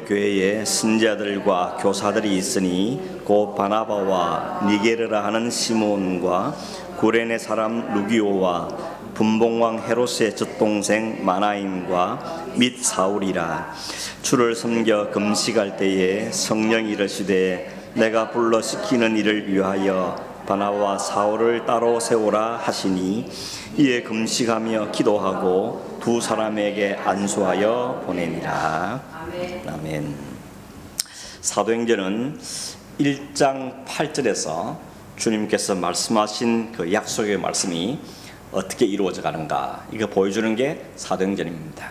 안디옥 교회에 선지자들과 교사들이 있으니 곧 바나바와 니게르라 하는 시몬과 구레네 사람 루기오와 분봉왕 헤롯의 젖동생 마나임과 및 사울이라. 주를 섬겨 금식할 때에 성령이 이르시되 내가 불러 시키는 일을 위하여 바나바와 사울을 따로 세우라 하시니 이에 금식하며 기도하고 두 사람에게 안수하여 보내니라. 아멘. 사도행전은 1장 8절에서 주님께서 말씀하신 그 약속의 말씀이 어떻게 이루어져 가는가, 이거 보여주는 게 사도행전입니다.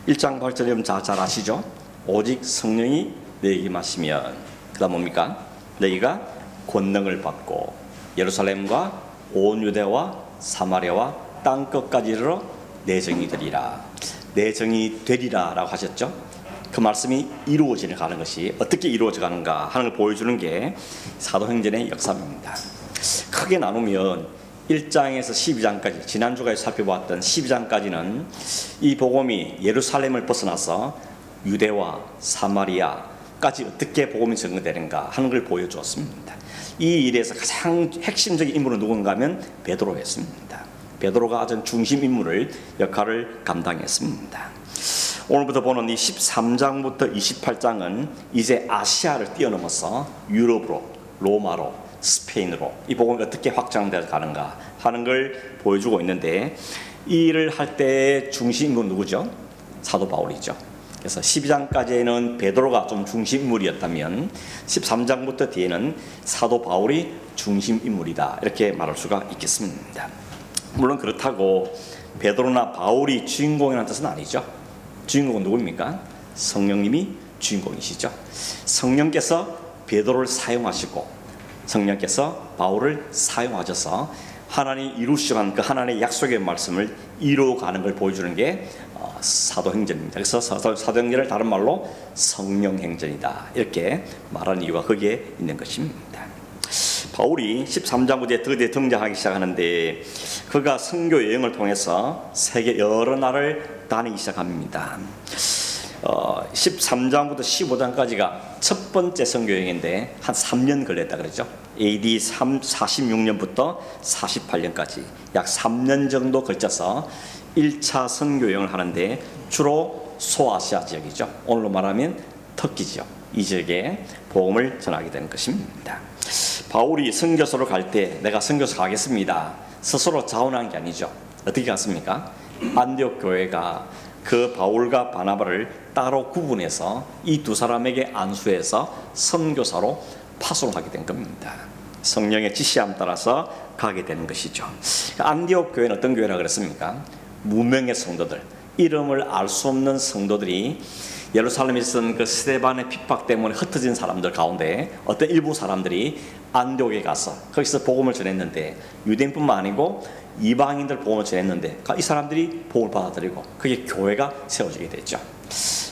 1장 8절에 잘 아시죠? 오직 성령이 너희에게 임하시면, 그 다음 뭡니까? 너희가 권능을 받고 예루살렘과 온 유대와 사마리아와 땅끝까지 이르러 내 정이 되리라. 내 정이 되리라 라고 하셨죠. 그 말씀이 이루어지는 가는 것이 어떻게 이루어져 가는가 하는 걸 보여주는 게 사도행전의 역사입니다. 크게 나누면 1장에서 12장까지, 지난주까지 살펴보았던 12장까지는 이 복음이 예루살렘을 벗어나서 유대와 사마리아까지 어떻게 복음이 전개되는가 하는 걸 보여주었습니다. 이 일에서 가장 핵심적인 인물은 누군가 하면 베드로였습니다. 베드로가 아주 중심 인물을 역할을 감당했습니다. 오늘부터 보는 이 13장부터 28장은 이제 아시아를 뛰어넘어서 유럽으로, 로마로, 스페인으로 이 복음이 어떻게 확장되어 가는가 하는 걸 보여주고 있는데, 이 일을 할 때의 중심 인물은 누구죠? 사도 바울이죠. 그래서 12장까지는 베드로가 좀 중심 인물이었다면 13장부터 뒤에는 사도 바울이 중심 인물이다, 이렇게 말할 수가 있겠습니다. 물론 그렇다고 베드로나 바울이 주인공이라는 뜻은 아니죠. 주인공은 누구입니까? 성령님이 주인공이시죠. 성령께서 베드로를 사용하시고 성령께서 바울을 사용하셔서 하나님이 이루시는 그 하나님의 약속의 말씀을 이루어가는 걸 보여주는 게 사도행전입니다. 그래서 사도행전을 다른 말로 성령행전이다, 이렇게 말하는 이유가 거기에 있는 것입니다. 바울이 13장부터 드디어 등장하기 시작하는데, 그가 선교 여행을 통해서 세계 여러 나라를 다니기 시작합니다. 13장부터 15장까지가 첫 번째 선교 여행인데 한 3년 걸렸다 그러죠. AD 46년부터 48년까지 약 3년 정도 걸쳐서 1차 선교 여행을 하는데, 주로 소아시아 지역이죠. 오늘로 말하면 터키 지역, 이 지역에 복음을 전하게 되는 것입니다. 바울이 선교소로 갈 때 내가 선교소 가겠습니다 스스로 자원한 게 아니죠. 어떻게 갔습니까? 안디옥 교회가 그 바울과 바나바를 따로 구분해서 이 두 사람에게 안수해서 선교사로 파송하게 된 겁니다. 성령의 지시함 따라서 가게 되는 것이죠. 안디옥 교회는 어떤 교회라고 그랬습니까? 무명의 성도들, 이름을 알 수 없는 성도들이 예루살렘에 있었던 그 스데반의 핍박 때문에 흩어진 사람들 가운데 어떤 일부 사람들이 안디옥에 가서 거기서 복음을 전했는데, 유대인뿐만 아니고 이방인들 복음을 전했는데 이 사람들이 복음을 받아들이고 그게 교회가 세워지게 됐죠.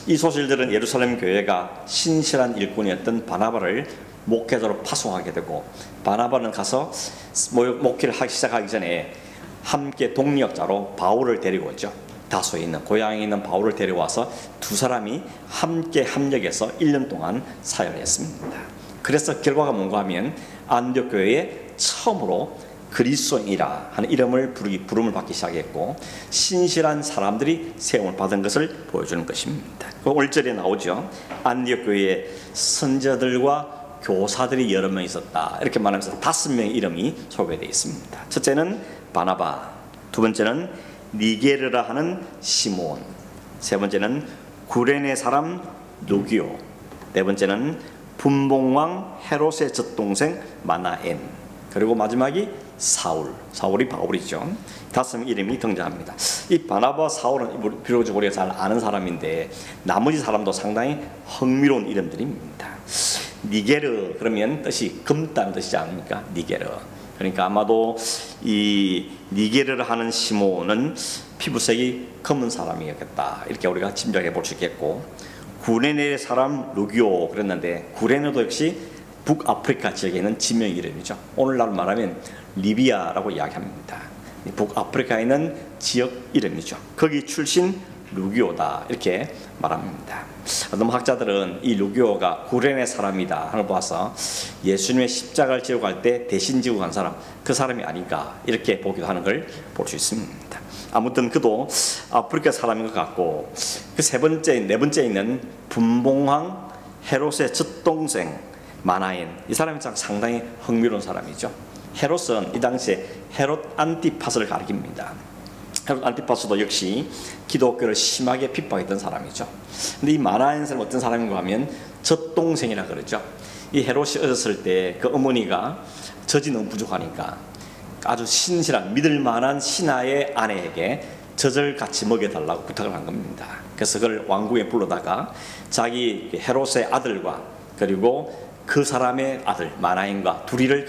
이 소실들은 예루살렘 교회가 신실한 일꾼이었던 바나바를 목회자로 파송하게 되고, 바나바는 가서 목회를 하기 시작하기 전에 함께 동력자로 바울을 데리고 오죠. 다소에 있는, 고향에 있는 바울을 데려와서 두 사람이 함께 합력해서 1년 동안 사역을 했습니다. 그래서 결과가 뭔가 하면 안디옥 교회에 처음으로 그리스도인이라 하는 이름을 부름을 받기 시작했고, 신실한 사람들이 세움을 받은 것을 보여주는 것입니다. 그 1절에 나오죠. 안디옥 교회에 선지자들과 교사들이 여러 명 있었다, 이렇게 말하면서 5명의 이름이 소개되어 있습니다. 첫째는 바나바, 두 번째는 니게르라 하는 시몬, 세 번째는 구레네 사람 루기오, 네 번째는 분봉왕 헤롯의 젖동생 마나엔, 그리고 마지막이 사울이 바울이죠. 5명 이름이 등장합니다. 이 바나바 사울은 비록 우리가 잘 아는 사람인데 나머지 사람도 상당히 흥미로운 이름들입니다. 니게르 그러면 뜻이 검다는 뜻이지 않습니까? 니게르. 그러니까 아마도 이 니게르를 하는 시몬은 피부색이 검은 사람이었겠다, 이렇게 우리가 짐작해 볼 수 있겠고, 구레네 사람 루기오 그랬는데, 구레네도 역시 북아프리카 지역에 있는 지명 이름이죠. 오늘날 말하면 리비아라고 이야기합니다. 북아프리카에 있는 지역 이름이죠. 거기 출신 루기오다 이렇게 말합니다. 어떤 학자들은 이 루기오가 구레네 사람이다 하는 걸 봐서 예수님의 십자가를 지고 갈 때 대신 지고 간 사람, 그 사람이 아닌가 이렇게 보기도 하는 걸 볼 수 있습니다. 아무튼 그도 아프리카 사람인 것 같고, 그 네 번째 있는 분봉왕 헤롯의 젖동생 마나엔, 이 사람이 상당히 흥미로운 사람이죠. 헤롯은 이 당시에 헤롯 안티파스를 가리킵니다. 헤롯 안티파스도 역시 기독교를 심하게 핍박했던 사람이죠. 근데 이 마나엔 사람은 어떤 사람인가 하면 젖동생이라 그러죠. 이 헤롯이 어렸을 때 그 어머니가 젖이 너무 부족하니까 아주 신실한 믿을 만한 신하의 아내에게 젖을 같이 먹여달라고 부탁을 한 겁니다. 그래서 그걸 왕궁에 불러다가 자기 헤롯의 아들과 그리고 그 사람의 아들 마나엔과 둘이를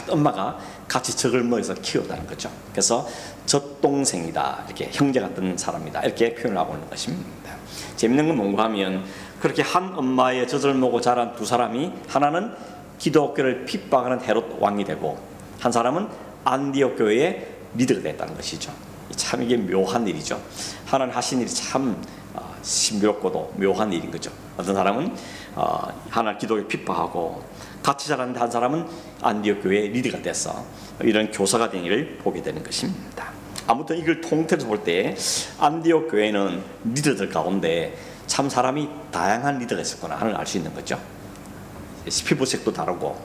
엄마가 같이 젖을 먹여서 키웠다는 거죠. 그래서 젖동생이다, 이렇게 형제 같은 사람이다, 이렇게 표현을 하고 있는 것입니다. 재밌는 건 뭔가 하면 그렇게 한 엄마의 젖을 먹고 자란 두 사람이, 하나는 기독교를 핍박하는 헤롯 왕이 되고 한 사람은 안디옥 교회의 리더가 됐다는 것이죠. 참 이게 묘한 일이죠. 하나님 하신 일이 참 신비롭고도 묘한 일인 거죠. 어떤 사람은 하나님 기독교 핍박하고 같이 자랐는데 한 사람은 안디옥 교회의 리더가 돼서 이런 교사가 된 일을 보게 되는 것입니다. 아무튼 이걸 통틀어서 볼 때 안디옥 교회는 리더들 가운데 참 사람이 다양한 리더가 있었구나 하는 걸 알 수 있는 거죠. 피부색도 다르고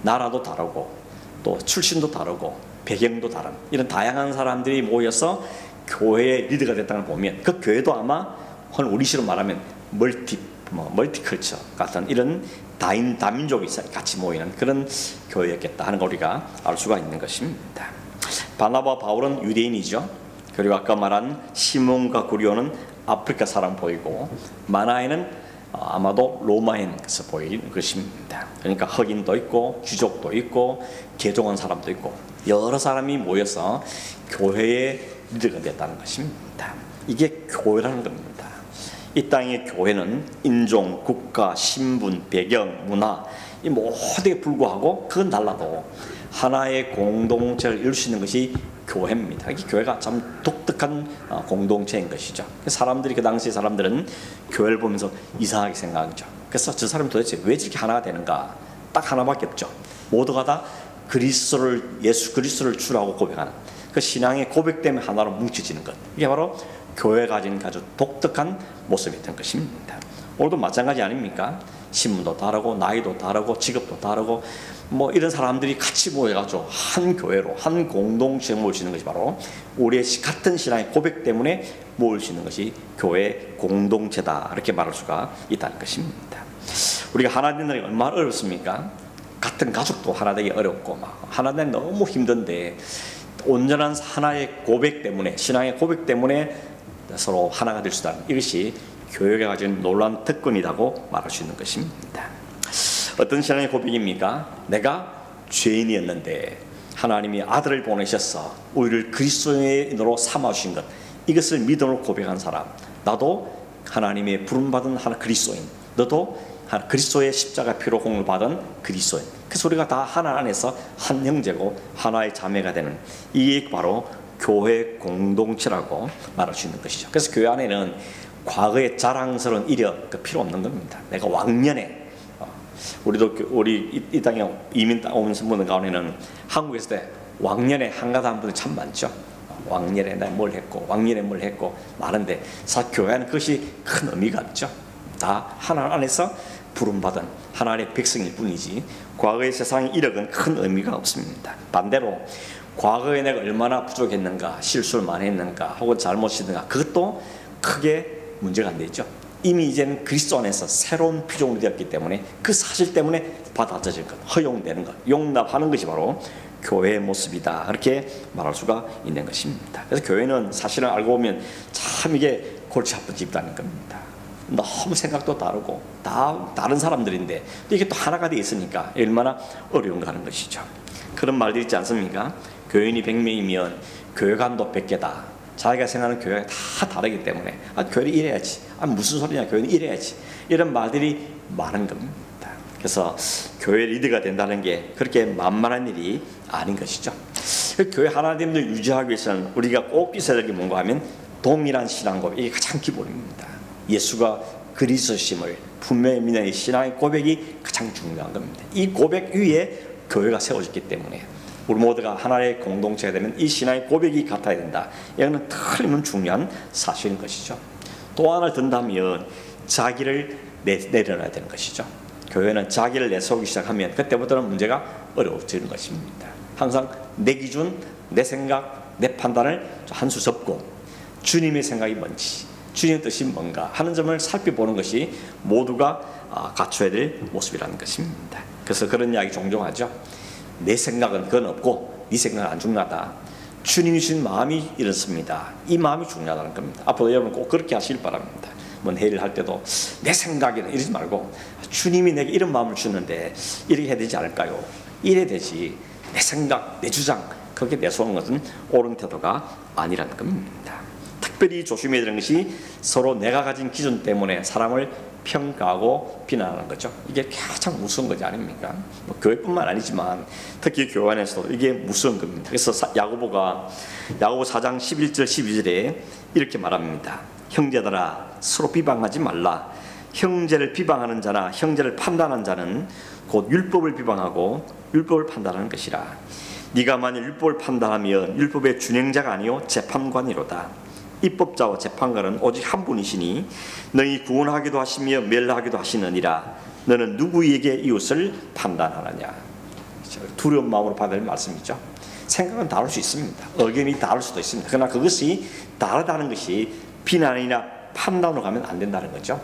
나라도 다르고 또 출신도 다르고 배경도 다른 이런 다양한 사람들이 모여서 교회의 리더가 됐다는 걸 보면 그 교회도 아마 우리식으로 말하면 멀티컬처 같은 이런 다민족이 같이 모이는 그런 교회였겠다 하는 걸 우리가 알 수가 있는 것입니다. 바나바와 바울은 유대인이죠. 그리고 아까 말한 시몬과 구리오는 아프리카 사람 보이고 마나에는 아마도 로마인에서 보이는 것입니다. 그러니까 흑인도 있고 귀족도 있고 개종한 사람도 있고 여러 사람이 모여서 교회의 리더가 됐다는 것입니다. 이게 교회라는 겁니다. 이 땅의 교회는 인종, 국가, 신분, 배경, 문화 이 모두에 불구하고 그건 달라도 하나의 공동체를 이룰 수 있는 것이 교회입니다. 이 교회가 참 독특한 공동체인 것이죠. 사람들이 그 당시 사람들은 교회를 보면서 이상하게 생각하죠. 그래서 저 사람이 도대체 왜 저렇게 하나가 되는가? 딱 하나밖에 없죠. 모두가 다 예수 그리스도를 주라고 고백하는 그 신앙의 고백 때문에 하나로 뭉쳐지는 것. 이게 바로 교회가 가진 아주 독특한 모습이었던 것입니다. 오늘도 마찬가지 아닙니까? 신분도 다르고 나이도 다르고 직업도 다르고 뭐 이런 사람들이 같이 모여가지고 한 교회로 한 공동체에 모일 수 있는 것이 바로 우리의 같은 신앙의 고백 때문에 모일 수 있는 것이 교회 공동체다 이렇게 말할 수가 있다는 것입니다. 우리가 하나 되는 게 얼마나 어렵습니까? 같은 가족도 하나 되기 어렵고 막 하나 되기 너무 힘든데 온전한 하나의 고백 때문에 신앙의 고백 때문에 서로 하나가 될 수 있다는 이것이 교회가 가진 놀라운 특권이라고 말할 수 있는 것입니다. 어떤 신앙의 고백입니까? 내가 죄인이었는데 하나님이 아들을 보내셔서 우리를 그리스도인으로 삼아주신 것, 이것을 믿음으로 고백한 사람, 나도 하나님의 부름받은 그리스도인, 너도 그리스도의 십자가 피로 공을 받은 그리스도인. 그래서 우리가 다 하나 안에서 한 형제고 하나의 자매가 되는 이게 바로 교회 공동체라고 말할 수 있는 것이죠. 그래서 교회 안에는 과거의 자랑스러운 이력 필요 없는 겁니다. 내가 왕년에 우리 이 땅에 이민 온 분들 가운데는 한국에 있을 때 왕년에 한가다 한 분들 참 많죠. 왕년에 내가 뭘 했고 왕년에 뭘 했고 많은데 교회는 그것이 큰 의미가 없죠. 다 하나님 안에서 부름받은 하나님의 백성일 뿐이지 과거의 세상의 이력은 큰 의미가 없습니다. 반대로 과거에 내가 얼마나 부족했는가, 실수를 많이 했는가, 혹은 잘못했는가, 그것도 크게 문제가 안 되죠. 이미 이제는 그리스도 안에서 새로운 피조물이 되었기 때문에 그 사실 때문에 받아들여질 것, 허용되는 것, 용납하는 것이 바로 교회의 모습이다. 그렇게 말할 수가 있는 것입니다. 그래서 교회는 사실은 알고 보면 참 이게 골치 아픈 집단인 겁니다. 너무 생각도 다르고 다 다른 사람들인데 이게 또 하나가 되어 있으니까 얼마나 어려운가 하는 것이죠. 그런 말들 있지 않습니까? 교인이 100명이면 교회관도 100개다. 자기가 생각하는 교회가 다 다르기 때문에 교회는 이래야지, 무슨 소리냐, 교회는 이래야지, 이런 말들이 많은 겁니다. 그래서 교회 리더가 된다는 게 그렇게 만만한 일이 아닌 것이죠. 교회 하나됨을 유지하기 위해서는 우리가 꼭 있어야 될 게 뭔가 하면 동일한 신앙 고백, 이게 가장 기본입니다. 예수가 그리스도심을 분명히 믿는 이 신앙의 고백이 가장 중요한 겁니다. 이 고백 위에 교회가 세워졌기 때문에 우리 모두가 하나의 공동체가 되면 이 신앙의 고백이 같아야 된다. 이거는 틀림없는 중요한 사실인 것이죠. 또 하나를 든다면 자기를 내려놔야 되는 것이죠. 교회는 자기를 내세우기 시작하면 그때부터는 문제가 어려워지는 것입니다. 항상 내 기준, 내 생각, 내 판단을 한 수 접고 주님의 생각이 뭔지, 주님의 뜻이 뭔가 하는 점을 살펴보는 것이 모두가 갖춰야 될 모습이라는 것입니다. 그래서 그런 이야기 종종 하죠. 내 생각은 그건 없고 네 생각은 안 중요하다. 주님이 주신 마음이 이렇습니다. 이 마음이 중요하다는 겁니다. 앞으로 여러분 꼭 그렇게 하시길 바랍니다. 뭔 회의를 할 때도 내 생각에는 이러지 말고 주님이 내게 이런 마음을 주는데 이렇게 해야 되지 않을까요? 이래야 되지. 내 생각, 내 주장 그렇게 내세우는 것은 옳은 태도가 아니라는 겁니다. 특별히 조심해야 되는 것이 서로 내가 가진 기준 때문에 사람을 평가하고 비난하는 거죠. 이게 가장 무서운 거지 아닙니까? 뭐 교회뿐만 아니지만 특히 교회 안에서도 이게 무서운 겁니다. 그래서 야고보 4장 11절 12절에 이렇게 말합니다. 형제들아 서로 비방하지 말라. 형제를 비방하는 자나 형제를 판단하는 자는 곧 율법을 비방하고 율법을 판단하는 것이라. 네가 만일 율법을 판단하면 율법의 준행자가 아니요 재판관이로다. 입법자와 재판관은 오직 한 분이시니 너희 구원하기도 하시며 멸하기도 하시느니라. 너는 누구에게 이웃을 판단하느냐. 두려운 마음으로 받을 말씀이죠. 생각은 다를 수 있습니다. 의견이 다를 수도 있습니다. 그러나 그것이 다르다는 것이 비난이나 판단으로 가면 안 된다는 거죠.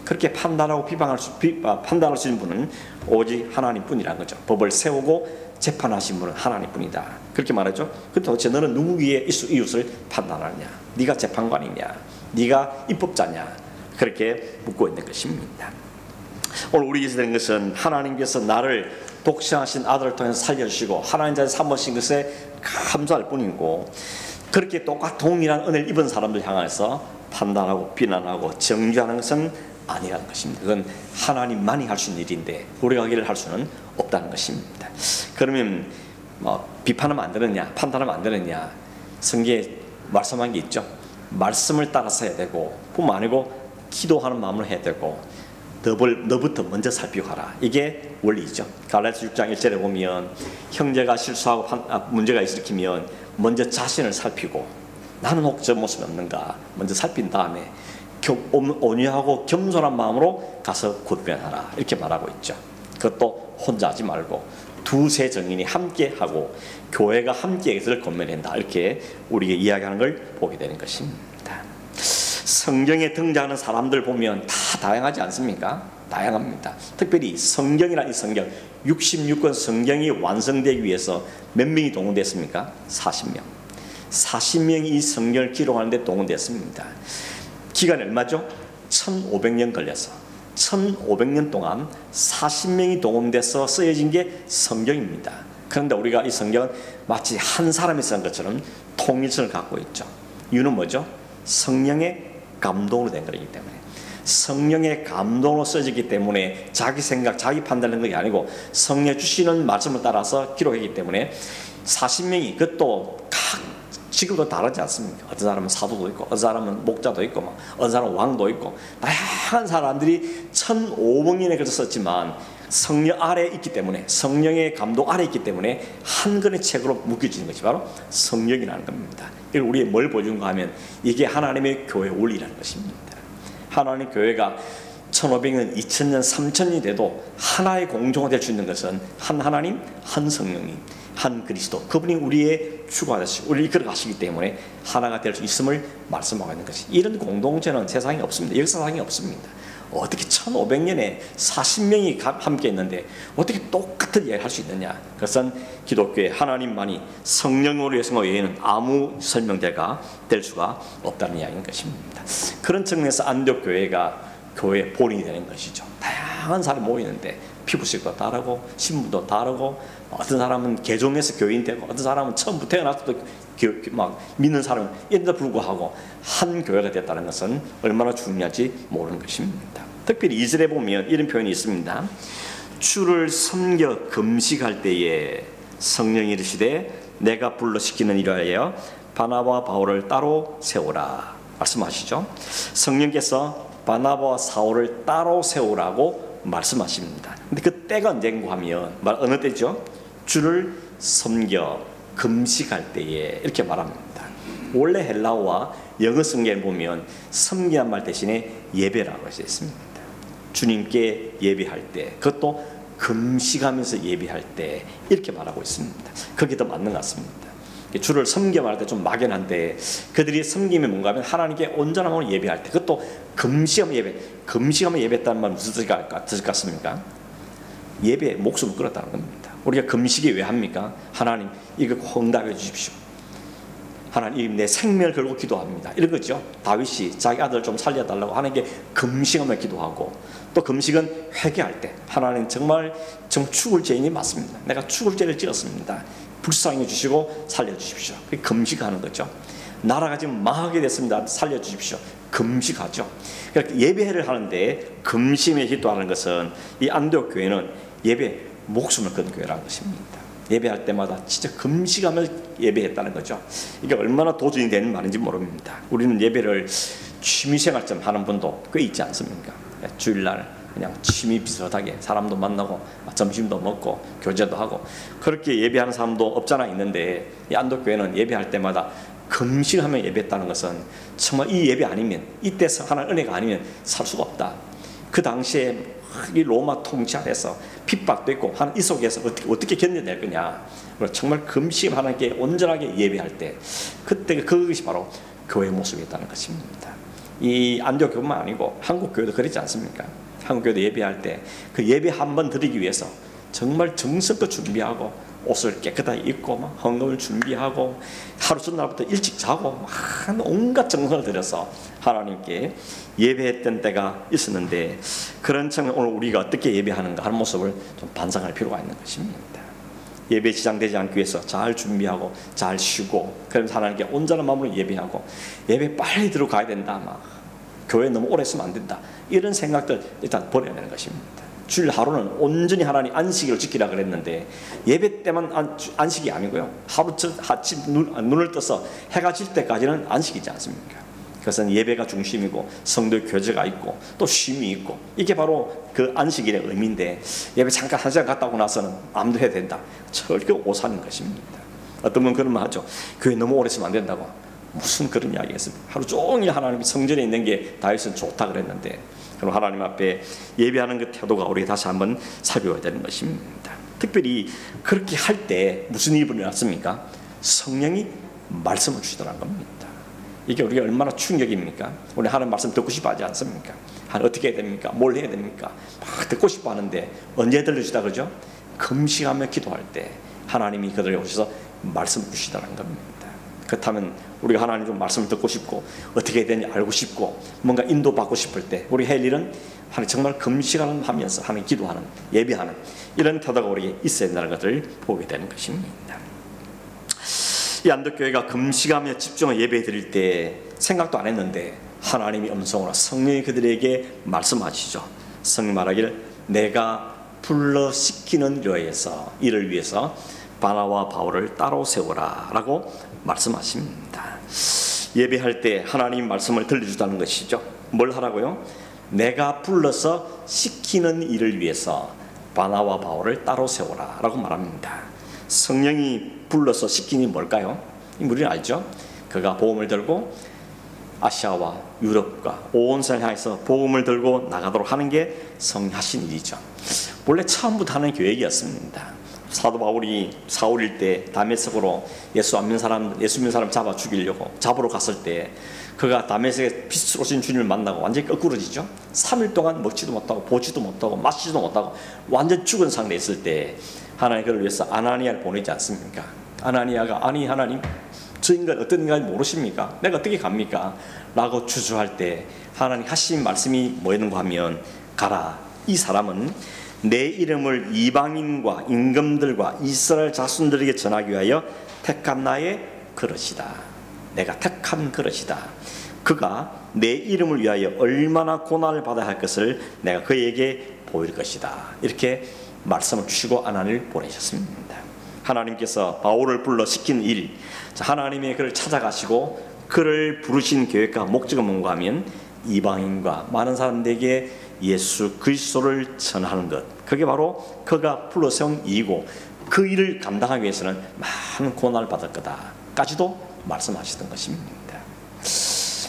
그렇게 판단하고 판단할 수 있는 분은 오직 하나님뿐이라는 거죠. 법을 세우고 재판하신 분은 하나님뿐이다. 그렇게 말하죠. 근데 도대체 너는 누구에게 이웃을 판단하느냐? 네가 재판관이냐? 네가 입법자냐? 그렇게 묻고 있는 것입니다. 오늘 우리에게 되는 것은 하나님께서 나를 독생하신 아들을 통해서 살려주시고 하나님 자리 삼으신 것에 감사할 뿐이고 그렇게 동일한 은혜를 입은 사람들 향해서 판단하고 비난하고 정죄하는 것은 아니라는 것입니다. 그건 하나님만이 할 수 있는 일인데 우리가 거기를 할 수는 없다는 것입니다. 그러면 비판하면 안 되느냐, 판단하면 안 되느냐? 성경에 말씀한 게 있죠. 말씀을 따라서 해야 되고 뿐만 아니고 기도하는 마음으로 해야 되고 너부터 먼저 살피고 가라. 이게 원리죠. 갈라디아 6장 1절에 보면 형제가 실수하고 문제가 일으키면 먼저 자신을 살피고 나는 혹 저 모습이 없는가 먼저 살핀 다음에 온유하고 겸손한 마음으로 가서 굿변하라 이렇게 말하고 있죠. 그것도 혼자 하지 말고 두세 정인이 함께 하고 교회가 함께 해서 건면한다 이렇게 우리에게 이야기하는 걸 보게 되는 것입니다. 성경에 등장하는 사람들 보면 다 다양하지 않습니까? 다양합니다. 특별히 성경이라는 이 성경 66권 성경이 완성되기 위해서 몇 명이 동원됐습니까? 40명. 40명이 이 성경을 기록하는 데 동원됐습니다. 기간이 얼마죠? 1500년 걸려서 1500년 동안 40명이 동원돼서 쓰여진 게 성경입니다. 그런데 우리가 이 성경은 마치 한 사람이 쓴 것처럼 통일성을 갖고 있죠. 이유는 뭐죠? 성령의 감동으로 된 거기 때문에 성령의 감동으로 써지기 때문에 자기 생각, 자기 판단하는 것이 아니고 성령 주시는 말씀을 따라서 기록하기 때문에 40명이 그것도 각 직업도 다르지 않습니까? 어떤 사람은 사도도 있고 어떤 사람은 목자도 있고 어떤 사람은 왕도 있고 다양한 사람들이 1500년에 걸쳐 썼지만 성령 아래에 있기 때문에 성령의 감동 아래에 있기 때문에 한 권의 책으로 묶여지는 것이 바로 성령이라는 겁니다. 이걸 우리에 뭘 보여주는가 하면 이게 하나님의 교회 원리라는 것입니다. 하나님 교회가 1500년, 2000년, 3000년이 돼도 하나의 공동체가 될 수 있는 것은 한 하나님, 한 성령님, 한 그리스도 그분이 우리의 주가 되시고 우리를 이끌어 가시기 때문에 하나가 될 수 있음을 말씀하고 있는 것이 이런 공동체는 세상에 없습니다. 역사상에 없습니다. 어떻게 1500년에 40명이 함께 있는데 어떻게 똑같은 이야기를 할 수 있느냐? 그것은 기독교의 하나님만이 성령으로 해서 외에는 아무 설명자가 될 수가 없다는 이야기인 것입니다. 그런 측면에서 안디옥 교회가 교회의 본인이 되는 것이죠. 다양한 사람이 모이는데 피부색도 다르고 신분도 다르고 어떤 사람은 개종해서 교인 되고 어떤 사람은 처음부터 태어나서도 막 믿는 사람은 이런데 불구하고 한 교회가 됐다는 것은 얼마나 중요한지 모르는 것입니다. 특별히 2절에 보면 이런 표현이 있습니다. 주를 섬겨 금식할 때에 성령이 이르시되 내가 불러 시키는 이라하여 바나바와 바울을 따로 세우라. 말씀하시죠. 성령께서 바나바와 사울을 따로 세우라고 말씀하십니다. 근데 그 때가 언젠가 하면 어느 때죠? 주를 섬겨 금식할 때에 이렇게 말합니다. 원래 헬라어와 영어 성경에 보면 섬기는 말 대신에 예배라고 되어 있습니다. 주님께 예배할 때, 그것도 금식하면서 예배할 때 이렇게 말하고 있습니다. 그게 더 맞는 것 같습니다. 주를 섬겨 말할 때 좀 막연한데, 그들이 섬김이 뭔가 하면 하나님께 온전한 마음으로 예배할 때, 그것도 금식하면 예배. 금식하면 예배했다는 말은 무슨 뜻일 것 같습니까? 예배에 목숨을 끌었다는 겁니다. 우리가 금식이 왜 합니까? 하나님 이거 응답해 주십시오. 하나님 내 생명을 걸고 기도합니다. 이런 거죠. 다윗이 자기 아들 좀 살려달라고 하나님께 금식하며 기도하고, 또 금식은 회개할 때 하나님 정말 죽을 죄인이 맞습니다. 내가 죽을 죄를 지었습니다. 불쌍해 주시고 살려주십시오. 금식하는 거죠. 나라가 지금 망하게 됐습니다. 살려주십시오. 금식하죠. 그러니까 예배를 하는데 금식에 기도하는 것은, 이 안디옥 교회는 예배 목숨을 건 교회라는 것입니다. 예배할 때마다 진짜 금식하며 예배했다는 거죠. 이게 얼마나 도전이 되는 말인지 모릅니다. 우리는 예배를 취미생활처럼 하는 분도 꽤 있지 않습니까? 주일날 그냥 취미 비슷하게 사람도 만나고 점심도 먹고 교제도 하고 그렇게 예배하는 사람도 없잖아 있는데, 이 안독교회는 예배할 때마다 금식하며 예배했다는 것은 정말 이 예배 아니면, 이때 하나님 은혜가 아니면 살 수가 없다. 그 당시에 이 로마 통치 아래서 핍박도 있고 이 속에서 어떻게 견뎌낼 거냐. 정말 금식 하나님께 온전하게 예배할 때, 그때 그것이 바로 교회의 모습이었다는 것입니다. 이 안디옥 교회만 아니고 한국 교회도 그렇지 않습니까? 한국 교회도 예배할 때 그 예배 한 번 드리기 위해서 정말 정성껏 준비하고, 옷을 깨끗하게 입고 막 헌금을 준비하고, 하루 전날부터 일찍 자고 막 온갖 정성을 들여서 하나님께 예배했던 때가 있었는데, 그런 측면 오늘 우리가 어떻게 예배하는가 하는 모습을 좀 반성할 필요가 있는 것입니다. 예배 지장되지 않기 위해서 잘 준비하고 잘 쉬고, 그러면서 하나님께 온전한 마음으로 예배하고, 예배 빨리 들어가야 된다, 막 교회 너무 오래 있으면 안 된다, 이런 생각들 일단 버려야 되는 것입니다. 주일 하루는 온전히 하나님 안식일을 지키라 그랬는데, 예배 때만 안식이 아니고요, 하루 아침 눈을 떠서 해가 질 때까지는 안식이지 않습니까? 그것은 예배가 중심이고 성도의 교제가 있고 또 쉼이 있고, 이게 바로 그 안식일의 의미인데, 예배 잠깐 한 시간 갔다 오고 나서는 아무도 해야 된다, 절대 오산인 것입니다. 어떤 분은 그런 말 하죠. 교회 너무 오래 있으면 안 된다고. 무슨 그런 이야기겠습니까? 하루 종일 하나님 성전에 있는 게 다윗은 좋다 그랬는데, 그럼 하나님 앞에 예배하는 그 태도가 우리 다시 한번 살펴봐야 되는 것입니다. 특별히 그렇게 할 때 무슨 일이 일어났습니까? 성령이 말씀을 주시더라는 겁니다. 이게 우리가 얼마나 충격입니까? 우리 하나님 말씀 듣고 싶어 하지 않습니까? 어떻게 해야 됩니까? 뭘 해야 됩니까? 막 듣고 싶어 하는데 언제 들려주다 그러죠? 금식하며 기도할 때 하나님이 그들에게 오셔서 말씀을 주시더라는 겁니다. 그렇다면 우리가 하나님 좀 말씀을 듣고 싶고 어떻게 해야 되는지 알고 싶고 뭔가 인도받고 싶을 때 우리 할 일은 하나님 정말 금식하는 하면서 하나님 기도하는, 예배하는 이런 태도가 우리에게 있어야 된다는 것을 보게 되는 것입니다. 이 안독교회가 금식하며 집중하여 예배 드릴 때 생각도 안 했는데 하나님이 음성으로 성령이 그들에게 말씀하시죠. 성령 말하기를 내가 불러 시키는 이를 위해서 바나와 바울을 따로 세우라 라고 말씀하십니다. 예배할 때 하나님 말씀을 들려주다는 것이죠. 뭘 하라고요? 내가 불러서 시키는 일을 위해서 바나와 바울을 따로 세우라 라고 말합니다. 성령이 불러서 시키니 뭘까요? 우리는 알죠. 그가 복음을 들고 아시아와 유럽과 온 세상을 향해서 복음을 들고 나가도록 하는 게 성령 하신 일이죠. 원래 처음부터 하는 계획이었습니다. 사도 바울이 사울일 때 다메섹으로 예수 믿는 사람 잡아 죽이려고 잡으러 갔을 때 그가 다메섹에 빛으로 오신 주님을 만나고 완전히 거꾸러지죠. 3일 동안 먹지도 못하고 보지도 못하고 마시지도 못하고 완전 죽은 상태에 있을 때 하나님 그를 위해서 아나니아를 보내지 않습니까? 아나니아가 아니 하나님 저 인간 어떤 인간인지 모르십니까? 내가 어떻게 갑니까? 라고 주저할 때 하나님 하신 말씀이 뭐였는가 하면 가라, 이 사람은 내 이름을 이방인과 임금들과 이스라엘 자손들에게 전하기 위하여 택한 나의 그릇이다. 내가 택한 그릇이다. 그가 내 이름을 위하여 얼마나 고난을 받아야 할 것을 내가 그에게 보일 것이다. 이렇게 말씀을 주시고 아나니아를 보내셨습니다. 하나님께서 바울을 불러 시킨 일, 하나님의 그를 찾아가시고 그를 부르신 계획과 목적은 뭔가 하면 이방인과 많은 사람들에게 예수 그리스도를 전하는 것, 그게 바로 그가 불러세운 일이고 그 일을 감당하기 위해서는 많은 고난을 받을 거다까지도 말씀하시던 것입니다.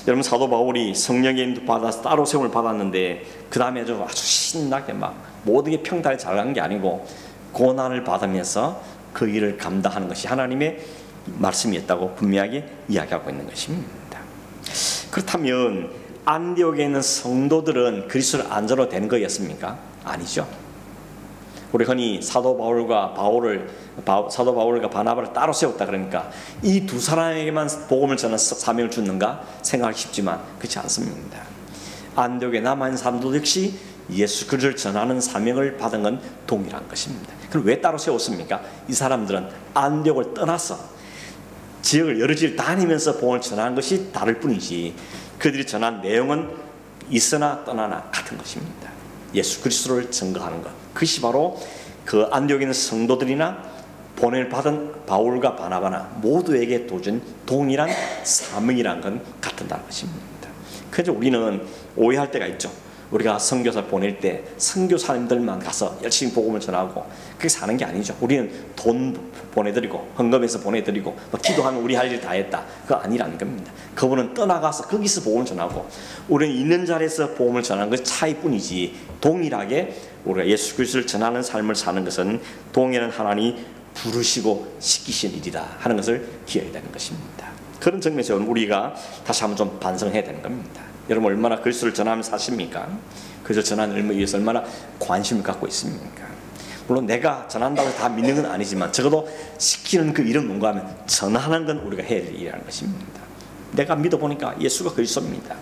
여러분, 사도 바울이 성령의 인도 받아서 따로 세움을 받았는데 그 다음에 아주 신나게 막 모든 게 평탄히 잘 간 게 아니고 고난을 받으면서 그 일을 감당하는 것이 하나님의 말씀이었다고 분명하게 이야기하고 있는 것입니다. 그렇다면 안디옥에 있는 성도들은 그리스도를 안전으로 된 거였습니까? 아니죠. 우리 흔히 사도 바울과 바나바를 따로 세웠다 그러니까 이 두 사람에게만 복음을 전하는 사명을 주는가 생각하기 쉽지만 그렇지 않습니다. 안디옥에 남아있는 사람도 역시 예수 그리스도를 전하는 사명을 받은 건 동일한 것입니다. 그럼 왜 따로 세웠습니까? 이 사람들은 안디옥을 떠나서 지역을 여러 지를 다니면서 복음을 전하는 것이 다를 뿐이지 그들이 전한 내용은 있으나 떠나나 같은 것입니다. 예수 그리스도를 증거하는 것, 그것이 바로 그 안디옥에 있는 성도들이나 보냄을 받은 바울과 바나바나 모두에게 도준 동일한 사명이라는 건 같다는 것입니다. 그래서 우리는 오해할 때가 있죠. 우리가 선교사 보낼 때 선교사님들만 가서 열심히 복음을 전하고 그렇게 사는 게 아니죠. 우리는 돈 보내드리고 헌금해서 보내드리고 기도하면 우리 할 일 다 했다, 그거 아니라는 겁니다. 그분은 떠나가서 거기서 복음을 전하고 우리는 있는 자리에서 복음을 전하는 것이 차이뿐이지 동일하게 우리가 예수 그리스도를 전하는 삶을 사는 것은 동일한 하나님이 부르시고 시키신 일이다 하는 것을 기억해야 되는 것입니다. 그런 측면에서 우리가 다시 한번 좀 반성해야 되는 겁니다. 여러분, 얼마나 그리스도를 전하면서 사십니까? 그리스도를 전하는 일에 위해서 얼마나 관심을 갖고 있습니까? 물론 내가 전한다고 다 믿는 건 아니지만 적어도 시키는 그 일은 뭔가 하면 전하는 건 우리가 해야 될 일이라는 것입니다. 내가 믿어보니까 예수가 그리스도입니다.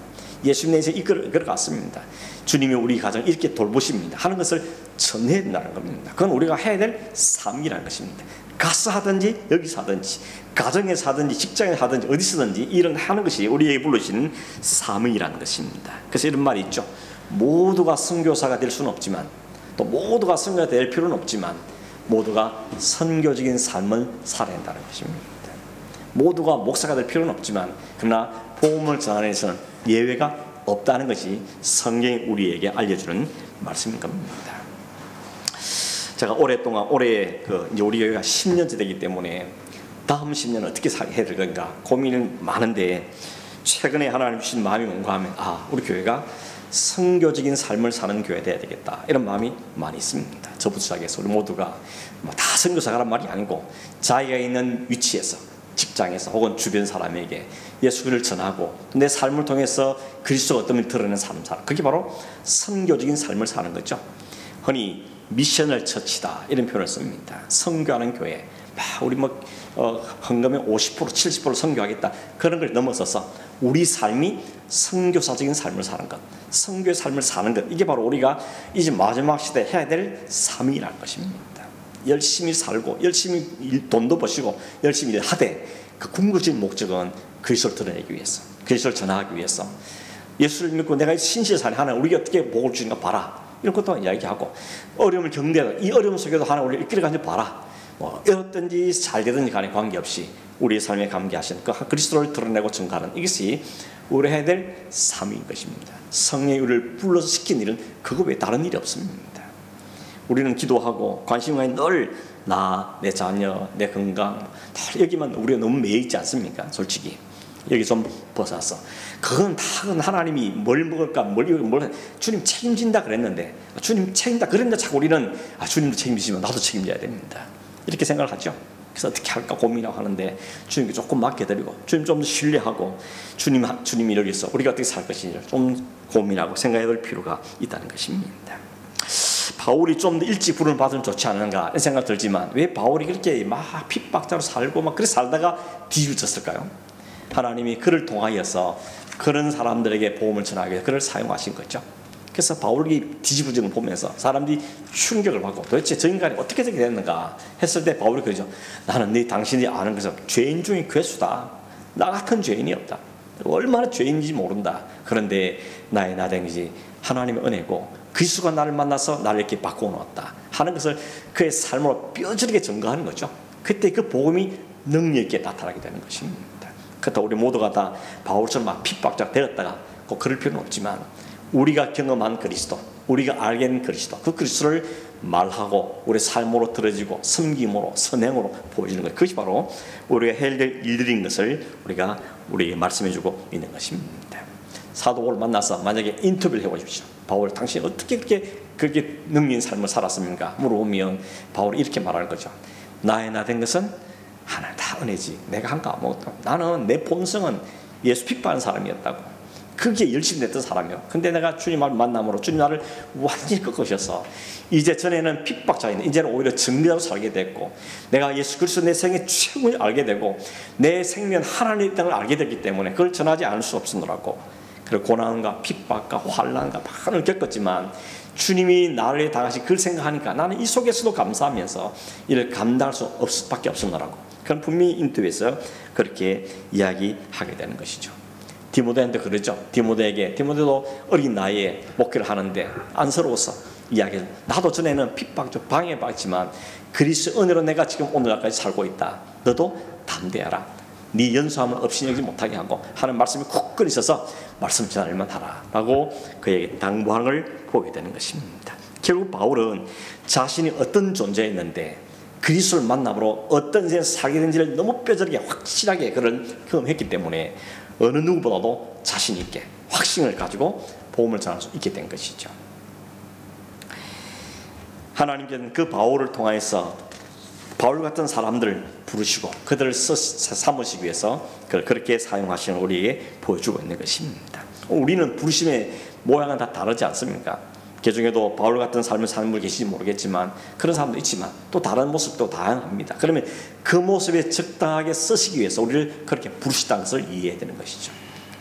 예수님 내에서 이끌어갔습니다. 주님이 우리 가정을 이렇게 돌보십니다 하는 것을 전해야 된다는 겁니다. 그건 우리가 해야 될 삶이라는 것입니다. 가서 하든지 여기서 하든지 가정에서 하든지 직장에서 하든지 어디서든지 일은 하는 것이 우리에게 불러주시는 사명이라는 것입니다. 그래서 이런 말이 있죠. 모두가 선교사가 될 수는 없지만 또 모두가 선교사가 될 필요는 없지만 모두가 선교적인 삶을 살아야 한다는 것입니다. 모두가 목사가 될 필요는 없지만 그러나 복음을 전하는 데서는 예외가 없다는 것이 성경이 우리에게 알려주는 말씀인 겁니다. 제가 오랫동안 이제 우리 교회가 10년째 되기 때문에 다음 10년은 어떻게 해야 될 건가 고민은 많은데 최근에 하나님 주신 마음이 뭔가 하면 우리 교회가 선교적인 삶을 사는 교회 돼야 되겠다 이런 마음이 많이 있습니다. 저부터 시작해서 우리 모두가 다 선교사가란 말이 아니고 자기가 있는 위치에서 직장에서 혹은 주변 사람에게 예수를 전하고 내 삶을 통해서 그리스도가 어떤 걸 드러내는 삶을 사는, 그게 바로 선교적인 삶을 사는 거죠. 흔히 미셔널 처치다 이런 표현을 씁니다. 선교하는 교회, 우리 헌금의 50% 70% 선교하겠다 그런 걸 넘어서서 우리 삶이 선교사적인 삶을 사는 것, 선교의 삶을 사는 것, 이게 바로 우리가 이제 마지막 시대에 해야 될 사명이라는 것입니다. 열심히 살고 열심히 돈도 버시고 열심히 하되 그 궁극적인 목적은 그리스도를 드러내기 위해서, 그리스도를 전하기 위해서 예수를 믿고 내가 신실히 사는 하나님 우리가 어떻게 복을 주는가 봐라 이런 것도 이야기하고 어려움을 겪는데 이 어려움 속에도 하나님 우리를 이끌어가는지 봐라. 어떻든지 잘 되든지 간에 관계없이 우리의 삶에 감개하시는 그 그리스도를 드러내고 증가하는 이것이 우리 해야 될 삶인 것입니다. 성령이 우리를 불러서 시킨 일은 그거 외에 다른 일이 없습니다. 우리는 기도하고 관심이 늘 나, 내 자녀, 내 건강 여기만 우리가 너무 매여 있지 않습니까? 솔직히 여기 좀 벗어서 그건 다 하나님이 뭘 먹을까 뭘 주님 책임진다 그랬는데 주님 책임다 그랬는데 자꾸 우리는 주님도 책임지시면 나도 책임져야 됩니다 이렇게 생각을 하죠. 그래서 어떻게 할까 고민하고 하는데 주님께 조금 맡겨드리고 주님 좀 더 신뢰하고 주님이 이렇게 해서 우리가 어떻게 살 것인지 좀 고민하고 생각해 볼 필요가 있다는 것입니다. 바울이 좀 더 일찍 부름을 받으면 좋지 않은가 이런 생각 들지만 왜 바울이 그렇게 막 핍박자로 살고 막 그렇게 살다가 뒤집어졌을까요? 하나님이 그를 통하여서 그런 사람들에게 복음을 전하기 위해서 그를 사용하신 거죠. 그래서 바울이 뒤집어진 걸 보면서 사람들이 충격을 받고 도대체 저 인간이 어떻게 저렇게 됐는가 했을 때 바울이 그러죠. 나는 당신이 아는 것은 죄인 중에 괴수다. 나 같은 죄인이 없다. 얼마나 죄인인지 모른다. 그런데 나의 나댕이지 하나님의 은혜고 그리스도가 나를 만나서 나를 이렇게 바꾸어 놓았다 하는 것을 그의 삶으로 뼈저리게 증거하는 거죠. 그때 그 복음이 능력 있게 나타나게 되는 것입니다. 그렇다고 우리 모두가 다 바울처럼 막 핍박자 되었다가 꼭 그럴 필요는 없지만 우리가 경험한 그리스도, 우리가 알게 된 그리스도, 그 그리스도를 말하고 우리 삶으로 들어지고 섬김으로 선행으로 보여주는 것, 그것이 바로 우리가 해야 될 일들인 것을 우리가 우리에게 말씀해주고 있는 것입니다. 사도 바울을 만나서 만약에 인터뷰를 해보십시오. 바울, 당신이 어떻게 그렇게 능력 있는 삶을 살았습니까? 물어보면 바울이 이렇게 말하는 거죠. 나의 나 된 것은 하나님 다 은혜지. 내가 한 거 아무것도. 나는 내 본성은 예수 핍박하는 사람이었다고. 그게 열심히 됐던 사람이요. 근데 내가 주님을 만남으로 주님 나를 완전히 꺾으셔서 이제 전에는 핍박자인데 이제는 오히려 정리하고 살게 됐고, 내가 예수 그리스도 내 생애 최고를 알게 되고 내 생명 하나님의 땅을 알게 됐기 때문에 그걸 전하지 않을 수 없으노라고. 그리고 고난과 핍박과 환난과 많은 겪었지만 주님이 나를 당하시 그걸 생각하니까 나는 이 속에서도 감사하면서 이를 감당할 수 없을 수밖에 없으노라고. 그건 분명히 인터뷰에서 그렇게 이야기하게 되는 것이죠. 디모데한테 그러죠. 디모데도 어린 나이에 목회를 하는데 안쓰러워서 이야기해요. 나도 전에는 핍박 좀 방해받지만 그리스도 은혜로 내가 지금 오늘날까지 살고 있다. 너도 담대하라. 네 연수함을 없이 여기지 못하게 하고 하는 말씀이 굳건히 있어서 말씀 전할만 하라 라고 그에게 당부하는 걸 보게 되는 것입니다. 결국 바울은 자신이 어떤 존재였는데 그리스도를 만남으로 어떤 인생을 살게 된지를 너무 뼈저리게 확실하게 그런 경험했기 때문에 어느 누구보다도 자신 있게 확신을 가지고 복음을 전할 수 있게 된 것이죠. 하나님께서는 그 바울을 통하여서 바울 같은 사람들을 부르시고 그들을 삼으시기 위해서 그걸 그렇게 사용하시는 우리에게 보여주고 있는 것입니다. 우리는 부르심의 모양은 다 다르지 않습니까? 그 중에도 바울 같은 삶을 사는 분이 계실지 모르겠지만 그런 사람도 있지만 또 다른 모습도 다양합니다. 그러면 그 모습에 적당하게 쓰시기 위해서 우리를 그렇게 부르시다는 것을 이해해야 되는 것이죠.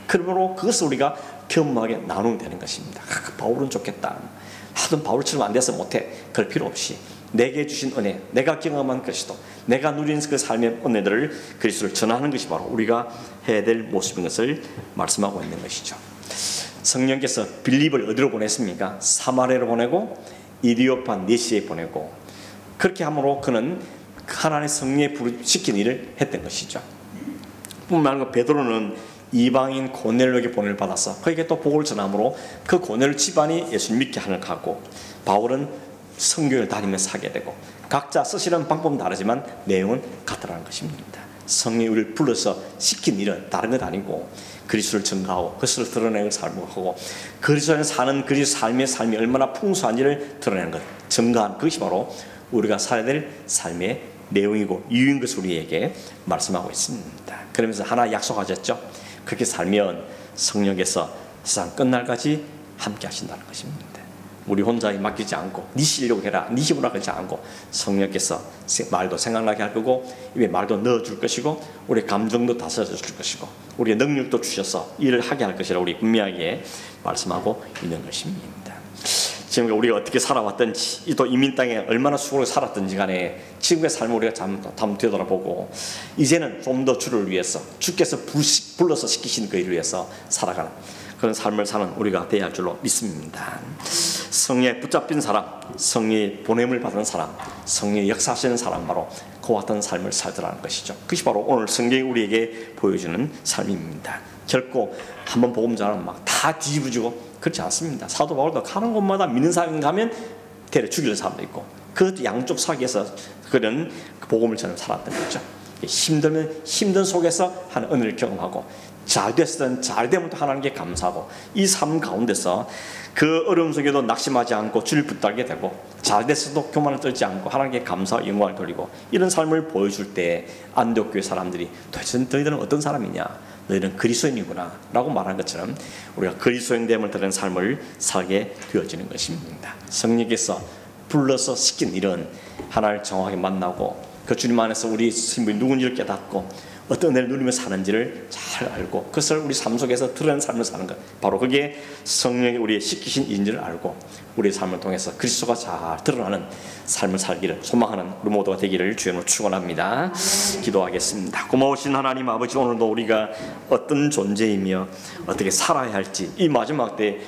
그러므로 그것을 우리가 겸허하게 나누면 되는 것입니다. 바울은 좋겠다. 하여튼 바울처럼 안 돼서 못해. 그럴 필요 없이 내게 주신 은혜, 내가 경험한 것이도 내가 누리는 그 삶의 은혜들을 그리스도를 전하는 것이 바로 우리가 해야 될 모습인 것을 말씀하고 있는 것이죠. 성령께서 빌립을 어디로 보냈습니까? 사마리아로 보내고 이디오파 네시에 보내고 그렇게 함으로 그는 하나님의 성령에 시킨 일을 했던 것이죠. 뿐만 아니라 베드로는 이방인 고넬료에게 보냄을 받아서 그에게 또 복음을 전함으로 그 고넬료 집안이 예수 믿게 하는 가고, 바울은 성교를 다니면서 하게 되고 각자 쓰시는 방법은 다르지만 내용은 같다라는 것입니다. 성령이 우리를 불러서 시킨 일은 다른 것 아니고 그리스도를 증거하고 그리스도를 드러내는 삶을 하고 그리스도 안에 사는 그리스도 삶의 삶이 얼마나 풍성한지를 드러내는 것, 증거하는 그것이 바로 우리가 살아야 될 삶의 내용이고 이유인 것을 우리에게 말씀하고 있습니다. 그러면서 하나 약속하셨죠. 그렇게 살면 성령께서 세상 끝날까지 함께 하신다는 것입니다. 우리 혼자 맡기지 않고 네 실력 해라, 네 힘으로 하지 않고 성령께서 말도 생각나게 할 거고 입에 말도 넣어줄 것이고 우리 감정도 다스려 줄 것이고 우리의 능력도 주셔서 일을 하게 할 것이라 우리 분명하게 말씀하고 있는 것입니다. 지금 우리가 어떻게 살아왔든지 또 이민 땅에 얼마나 수고를 살았든지 간에 지금의 삶을 우리가 한번 되돌아보고 이제는 좀 더 주를 위해서 주께서 불러서 시키신 그 일을 위해서 살아가는 그런 삶을 사는 우리가 되어야 할 줄로 믿습니다. 성령에 붙잡힌 사람, 성령의 보냄을 받은 사람, 성령의 역사하시는 사람 바로 그와 같은 삶을 살더라는 것이죠. 그것이 바로 오늘 성경이 우리에게 보여주는 삶입니다. 결코 한번 복음 전하면 막 다 뒤집어지고 그렇지 않습니다. 사도 바울도 가는 곳마다 믿는 사람이 가면 때려 죽이는 사람도 있고 그것도 양쪽 사기에서 그런 복음을 전하는 살았던 거죠. 힘들면 힘든 속에서 하는 은혜를 경험하고 잘 됐든 잘 되면 또 하나님께 감사하고 이 삶 가운데서 그 어려움 속에도 낙심하지 않고 주를 붙들게 되고 잘 됐어도 교만을 떨지 않고 하나님께 감사와 영광을 돌리고 이런 삶을 보여줄 때 안디옥 교회 사람들이 도대체 너희들은 어떤 사람이냐, 너희는 그리스도인이구나 라고 말한 것처럼 우리가 그리스도인됨을 드리는 삶을 살게 되어지는 것입니다. 성령께서 불러서 시킨 일은 하나님을 정확하게 만나고 그 주님 안에서 우리 신분이 누군지를 깨닫고 어떤 은혜를 누리며 사는지를 잘 알고 그것을 우리 삶 속에서 드러내는 삶을 사는 것, 바로 그게 성령이 우리의 시키신 일인지를 알고 우리의 삶을 통해서 그리스도가 잘 드러나는 삶을 살기를 소망하는 우리 모두가 되기를 주님으로 축원합니다. 기도하겠습니다. 고마우신 하나님 아버지, 오늘도 우리가 어떤 존재이며 어떻게 살아야 할지 이 마지막 때